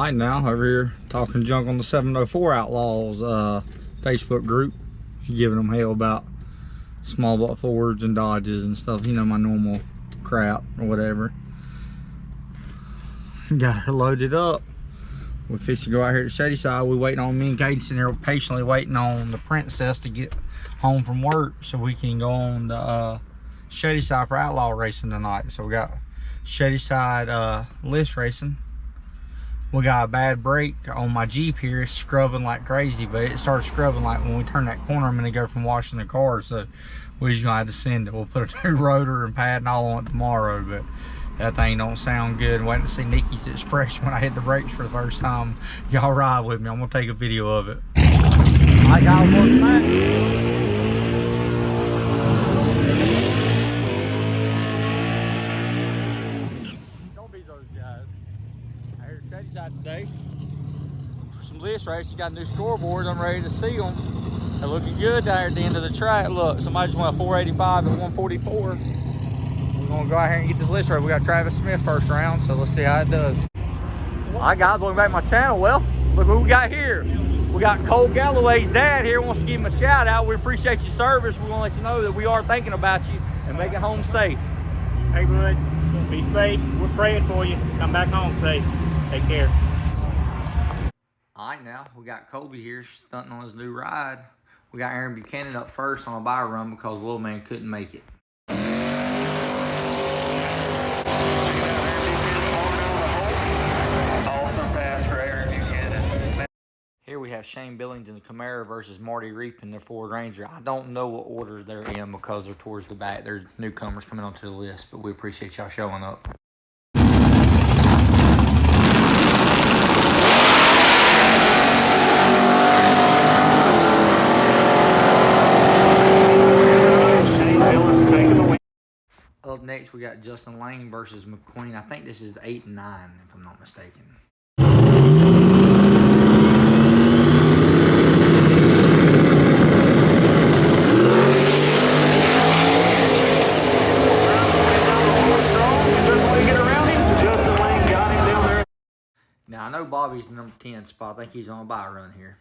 Alright, now over here talking junk on the 704 Outlaws Facebook group, giving them hell about small block Fords and Dodges and stuff, you know, my normal crap or whatever. Got her loaded up. We're fixing to go out here to Shadyside. We waiting on, me and Katie sitting here patiently waiting on the princess to get home from work so we can go on the Shadyside for outlaw racing tonight. So we got Shadyside list racing. We got a bad brake on my Jeep here. It's scrubbing like crazy, but it started scrubbing like when we turn that corner. I'm gonna go from washing the car, so we just gonna have to send it. We'll put a new rotor and pad and all on it tomorrow, but that thing don't sound good. Waiting to see Nikki's expression when I hit the brakes for the first time. Y'all ride with me. I'm gonna take a video of it. I got one back. Don't be those guys. I heard Shadyside today for some list race. You got new scoreboards. I'm ready to see them. They're looking good down here at the end of the track. Look, somebody just went a 485 at 144. We're gonna go out here and get this list race. We got Travis Smith first round, so let's see how it does. Alright guys, welcome back to my channel. Well, look who we got here. We got Cole Galloway's dad here. Wants to give him a shout out. We appreciate your service. We want to let you know that we are thinking about you and make it home safe. Hey bud, be safe. We're praying for you. Come back home safe. Take care. Alright, now we got Colby here stunting on his new ride. We got Aaron Buchanan up first on a buy run because little man couldn't make it. Here we have Shane Billings in the Camaro versus Marty Reap in the Ford Ranger. I don't know what order they're in because they're towards the back. There's newcomers coming onto the list, but we appreciate y'all showing up. Up next, we got Justin Lane versus McQueen. I think this is the 8 and 9, if I'm not mistaken. Now, I know Bobby's the number 10 spot. I think he's on a buy run here.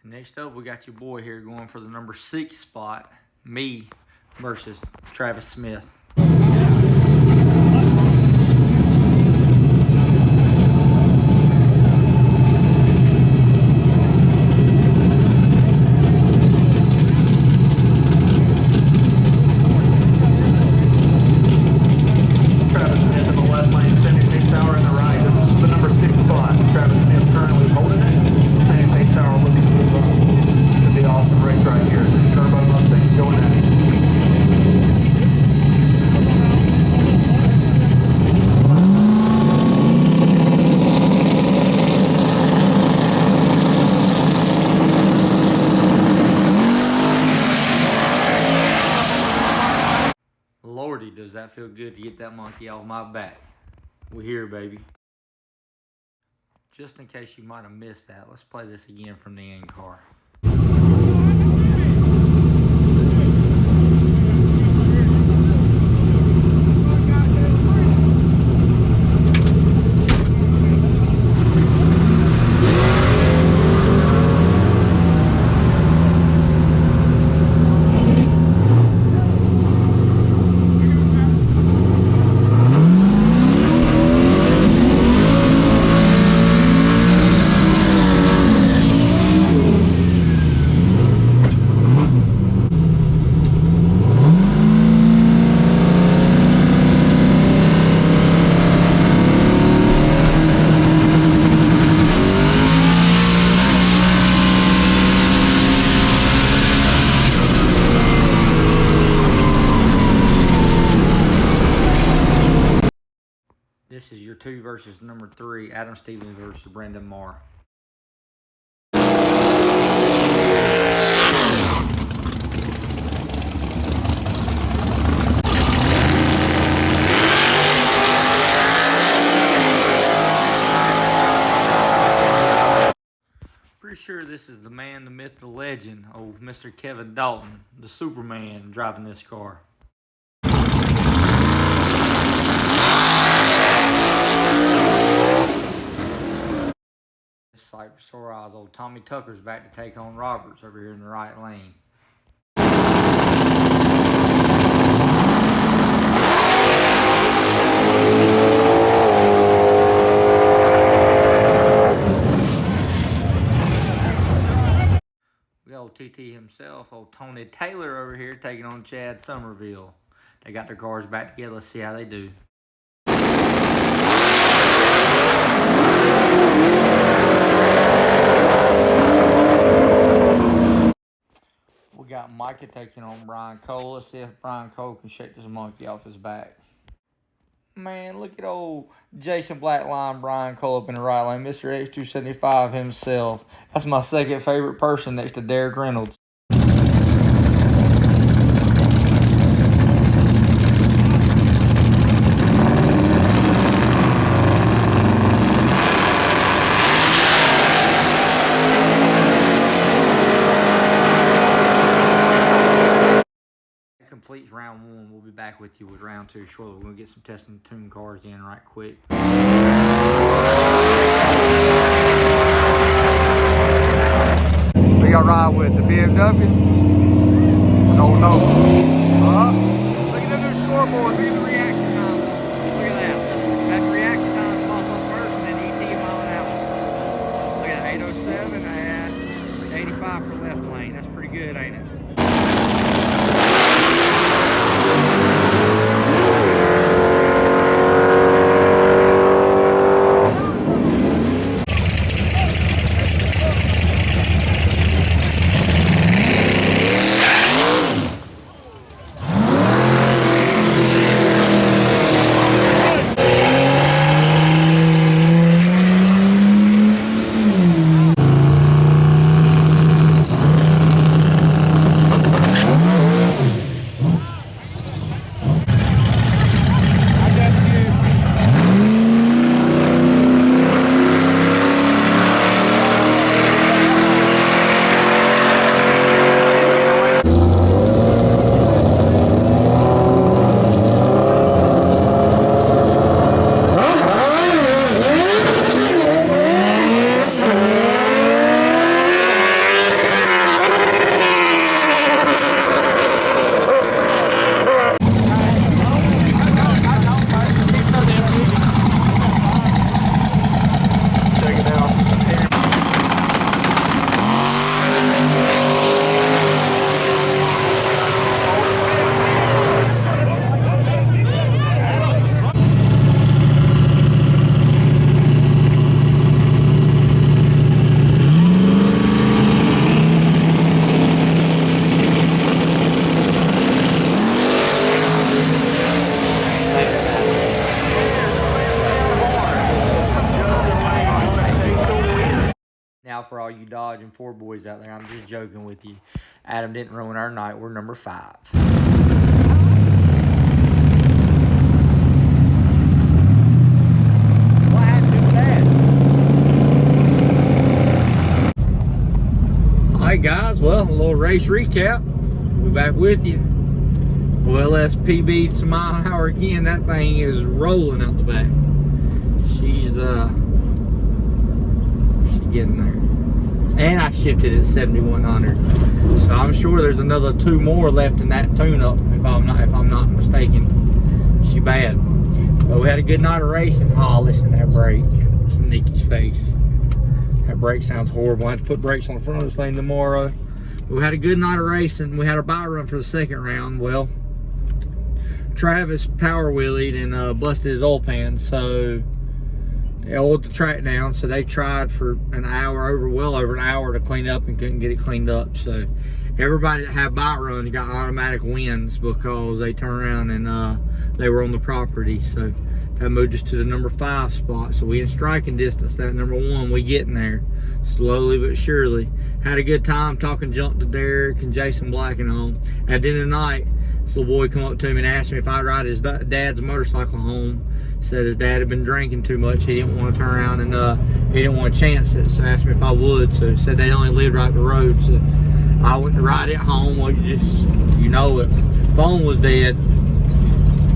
Next up, we got your boy here going for the number 6 spot. Me versus Travis Smith. Lordy, does that feel good to get that monkey off my back. We're here, baby. Just in case you might have missed that, let's play this again from the end car. This is your 2 versus number 3, Adam Stevens versus Brendan Marr. pretty sure this is the man, the myth, the legend, old Mr. Kevin Dalton, the Superman, driving this car. This sight for sore eyes. Old Tommy Tucker's back to take on Roberts over here in the right lane. We got old TT himself, old Tony Taylor over here taking on Chad Somerville. They got their cars back together. Let's see how they do. We got Micah taking on Brian Cole. Let's see if Brian Cole can shake this monkey off his back. Man, look at old Jason Blackline, Brian Cole up in the right lane. Mr. X275 himself. That's my second favorite person next to Derek Reynolds. Completes round one. We'll be back with you with round two shortly. We're going to get some testing and tune cars in right quick. We got ride with the BMW. No. Look at the new scoreboard. Look at the reaction time. Look at that. That's reaction time spots on first and then ET mile an hour. Look at that. 807 and 85 for left lane. That's pretty good, ain't it? Now for all you Dodge and Ford boys out there, I'm just joking with you. Adam didn't ruin our night. We're number 5. What happened to that? Alright guys, well, a little race recap. We're back with you. Well, SPB'd some mile an hour again. That thing is rolling out the back. She's getting there. And I shifted it at 7100. So I'm sure there's another 2 more left in that tune-up, if I'm not mistaken. She bad. But we had a good night of racing. Oh, listen to that brake. Listen to Nikki's face. That brake sounds horrible. I have to put brakes on the front of this thing tomorrow. We had a good night of racing. We had our bye run for the second round. Well, Travis power wheelied and busted his oil pan, so they oiled the track down. So they tried for an hour, well over an hour to clean up and couldn't get it cleaned up. So everybody that had bite runs got automatic wins because they turned around and they were on the property. So that moved us to the number 5 spot. So we in striking distance. That number 1, we getting there slowly but surely. Had a good time talking junk to Derek and Jason Black and all. At the end of the night, This little boy come up to me and asked me if I'd ride his dad's motorcycle home. Said his dad had been drinking too much. He didn't want to turn around and he didn't want to chance it. So asked me if I would. So he said they only lived right up the road. So I went to ride it home. Well, you know it. Phone was dead.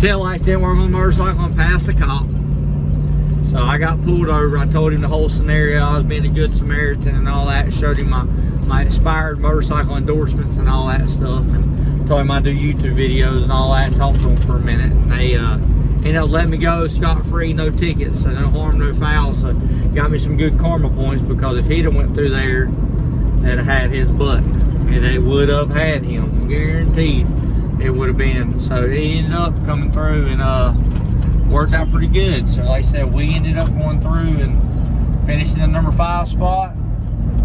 Tail lights didn't work on the motorcycle and passed the cop. So I got pulled over. I told him the whole scenario. I was being a good Samaritan and all that. Showed him my expired motorcycle endorsements and all that stuff. And told him I do YouTube videos and all that. And talked to him for a minute. And they ended up letting me go scot-free, no tickets. So no harm, no foul. So got me some good karma points, because if he'd have went through there, they'd have had his butt. And they would have had him. Guaranteed it would have been. So he ended up coming through and worked out pretty good. So like I said, we ended up going through and finishing the number 5 spot.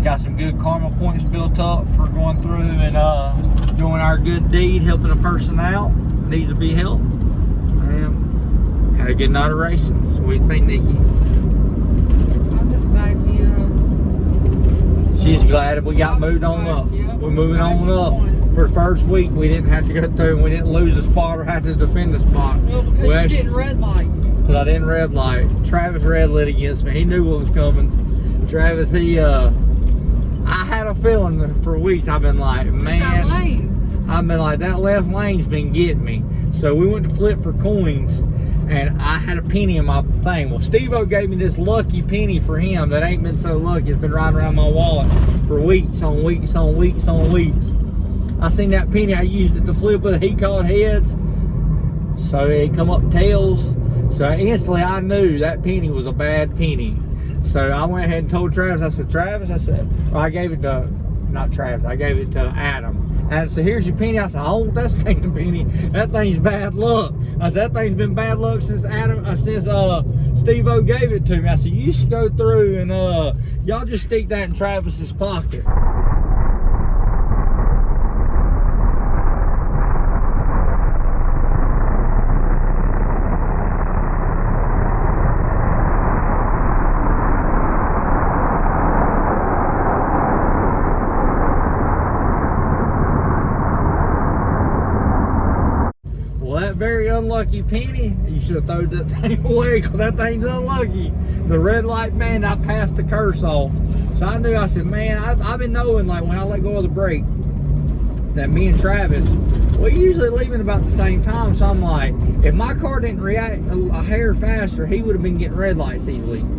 Got some good karma points built up for going through and doing our good deed, helping a person out, needs to be helped. And had a good night of racing. So what do you think, Nikki? I'm just glad She's glad we got moved on up. Yep. We're moving on up. For the first week, we didn't have to go through and we didn't lose a spot or have to defend the spot. Well, because you didn't red light. Because I didn't red light. Travis red lit against me. He knew what was coming. Travis, I had a feeling for weeks. I've been like, man, I've been like, that left lane's been getting me. So we went to flip for coins, and I had a penny in my thing. Well, Steve-O gave me this lucky penny for him that ain't been so lucky. It's been riding around my wallet for weeks on weeks on weeks on weeks. I seen that penny. I used it to flip with. He called heads, so it come up tails. So instantly I knew that penny was a bad penny. So I went ahead and told Travis. I said, Travis, I gave it to, not Travis, I gave it to Adam. And I said, here's your penny. I said, oh, that's the penny. That thing's bad luck. I said, that thing's been bad luck since Steve-O gave it to me. I said, you should go through and y'all just stick that in Travis's pocket. Very unlucky penny, you should have thrown that thing away, because that thing's unlucky. The red light, man, I passed the curse off. So I knew, I said, man, I've been knowing, like, when I let go of the brake, that me and Travis, we usually leaving about the same time. So I'm like, if my car didn't react a hair faster, he would have been getting red lights these weeks.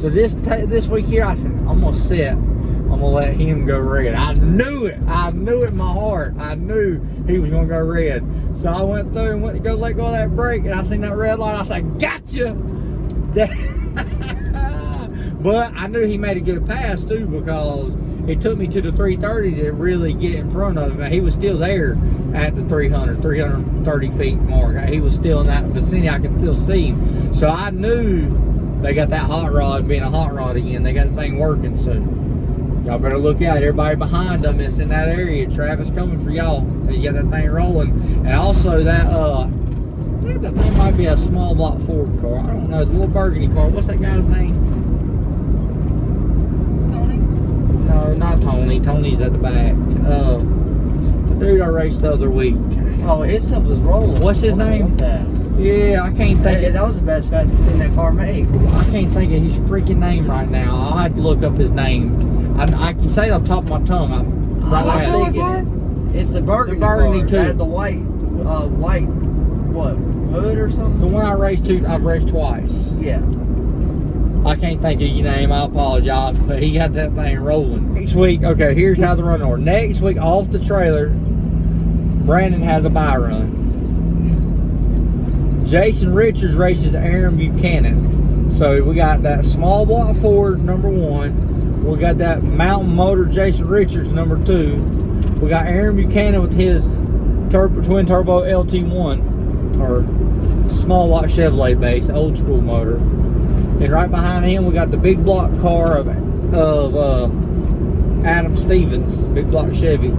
So this week here, I said, I'm gonna sit. I'm gonna let him go red. I knew it in my heart. I knew he was gonna go red. So I went through and went to go let go of that brake, and I seen that red light. I said, gotcha. But I knew he made a good pass too, because it took me to the 330 to really get in front of him. He was still there at the 330 feet mark. He was still in that vicinity. I could still see him. So I knew they got that hot rod being a hot rod again. They got the thing working. So y'all better look out. Everybody behind them is in that area. Travis coming for y'all. You got that thing rolling. And also that I think that thing might be a small block Ford car. I don't know. The little burgundy car. What's that guy's name? Tony? No, not Tony. Tony's at the back. The dude I raced the other week. Oh, his stuff was rolling. What's his name? Yeah, I can't think. Hey, that was the best pass I've seen that car make. I can't think of his freaking name right now. I'll have to look up his name. I can say it off the top of my tongue. It's the burgundy car. It has the white, what, hood or something? The one I've raced twice. Yeah. I can't think of your name. I apologize, but he got that thing rolling. Next week, okay, here's how the run order. Next week, off the trailer, Brandon has a bye run. Jason Richards races Aaron Buchanan. So we got that small block Ford, number 1. We got that Mountain Motor Jason Richards, number 2. We got Aaron Buchanan with his twin turbo LT1, or small block Chevrolet base, old school motor. And right behind him, we got the big block car of Adam Stevens, big block Chevy.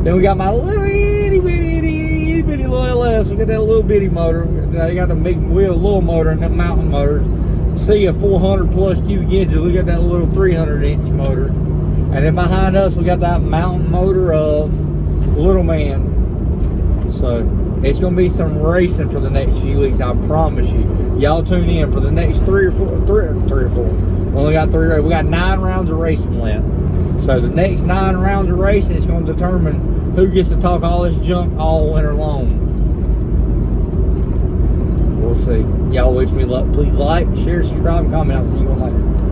Then we got my little itty bitty little LS. We got that little bitty motor. They got the big wheel, little motor, and the mountain motors. See a 400 plus cubic engine. Look at that little 300 inch motor. And then behind us, we got that mountain motor of Little Man. So it's gonna be some racing for the next few weeks, I promise you. Y'all tune in for the next three or four. We only got 3. We got 9 rounds of racing left. So the next 9 rounds of racing is gonna determine who gets to talk all this junk all winter long. We'll see. Y'all wish me luck. Please like, share, subscribe, and comment. I'll see you all later.